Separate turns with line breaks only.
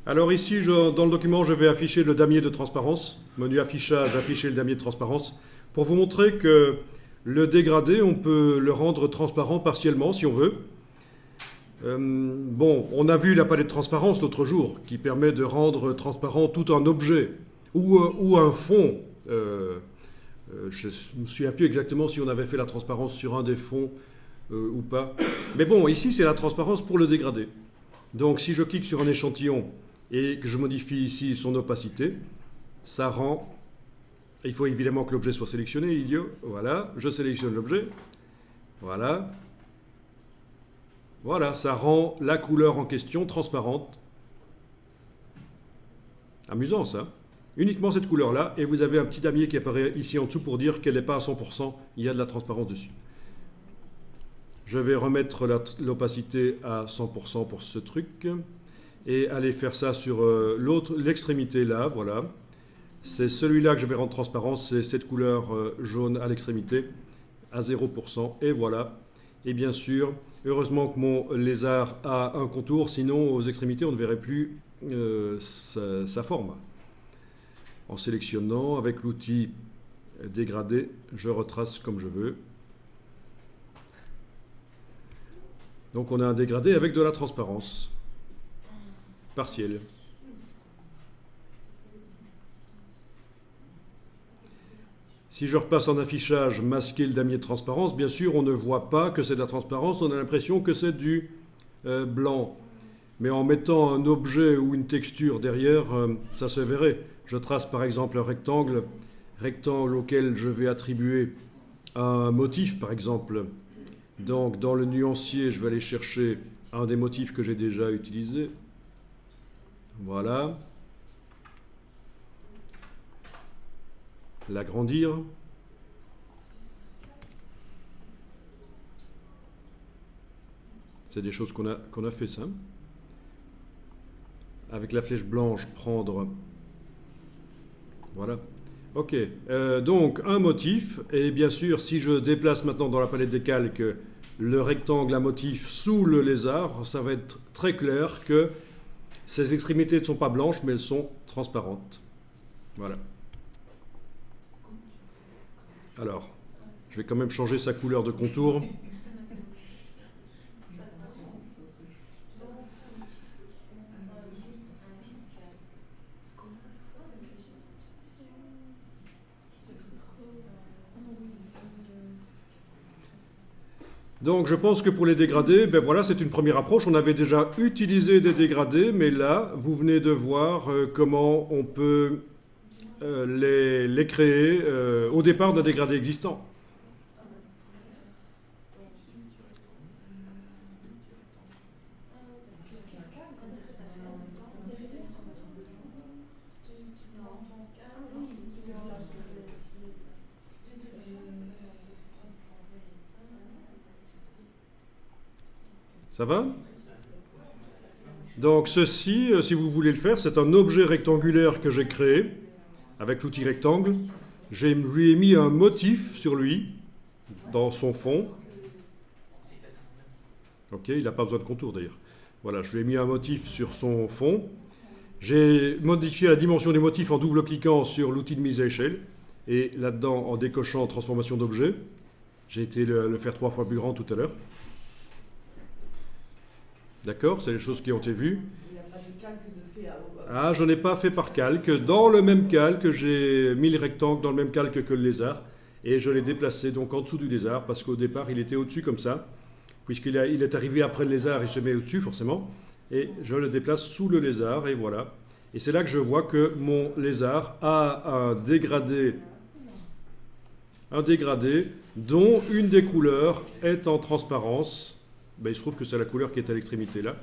Alors ici, dans le document, je vais afficher le damier de transparence. Menu affichage, afficher le damier de transparence. Pour vous montrer que le dégradé, on peut le rendre transparent partiellement si on veut. Bon, on a vu la palette de transparence l'autre jour, qui permet de rendre transparent tout un objet ou un fond. Je ne me souviens plus exactement si on avait fait la transparence sur un des fonds ou pas. Mais bon, ici, c'est la transparence pour le dégradé. Donc si je clique sur un échantillon et que je modifie ici son opacité, ça rend... Il faut évidemment que l'objet soit sélectionné, idiot. Voilà, je sélectionne l'objet. Voilà. Voilà, ça rend la couleur en question transparente. Amusant ça. Uniquement cette couleur-là, et vous avez un petit damier qui apparaît ici en dessous pour dire qu'elle n'est pas à 100%, il y a de la transparence dessus. Je vais remettre l'opacité à 100% pour ce truc, et aller faire ça sur l'extrémité là, voilà. C'est celui-là que je vais rendre transparent, c'est cette couleur jaune à l'extrémité, à 0%, et voilà. Et bien sûr, heureusement que mon lézard a un contour, sinon aux extrémités on ne verrait plus sa forme. En sélectionnant avec l'outil dégradé, je retrace comme je veux. Donc on a un dégradé avec de la transparence partielle. Si je repasse en affichage, masquer le damier de transparence, bien sûr on ne voit pas que c'est de la transparence, on a l'impression que c'est du blanc. Mais en mettant un objet ou une texture derrière, ça se verrait. Je trace par exemple un rectangle auquel je vais attribuer un motif par exemple. Donc dans le nuancier, je vais aller chercher un des motifs que j'ai déjà utilisé. Voilà. L'agrandir. C'est des choses qu'on a fait ça. Avec la flèche blanche, prendre... Voilà. Ok. Donc, un motif. Et bien sûr, si je déplace maintenant dans la palette des calques le rectangle à motif sous le lézard, ça va être très clair que ces extrémités ne sont pas blanches, mais elles sont transparentes. Voilà. Alors, je vais quand même changer sa couleur de contour. Donc je pense que pour les dégradés, ben voilà, c'est une première approche. On avait déjà utilisé des dégradés, mais là, vous venez de voir comment on peut les créer au départ d'un dégradé existant. Ça va? Donc ceci, si vous voulez le faire, c'est un objet rectangulaire que j'ai créé avec l'outil rectangle. Je lui ai mis un motif sur lui, dans son fond. Ok, il n'a pas besoin de contour d'ailleurs. Voilà, je lui ai mis un motif sur son fond. J'ai modifié la dimension du motif en double-cliquant sur l'outil de mise à échelle. Et là-dedans, en décochant transformation d'objet. J'ai été le faire 3 fois plus grand tout à l'heure. D'accord, c'est les choses qui ont été vues.
Il n'y a pas de calque de fait à...
Ah, je n'ai pas fait par calque. Dans le même calque, j'ai mis le rectangle dans le même calque que le lézard. Et je l'ai déplacé donc en dessous du lézard, parce qu'au départ, il était au-dessus comme ça. Puisqu'il est arrivé après le lézard, il se met au-dessus forcément. Et je le déplace sous le lézard, et voilà. Et c'est là que je vois que mon lézard a un dégradé dont une des couleurs est en transparence. Ben, il se trouve que c'est la couleur qui est à l'extrémité là.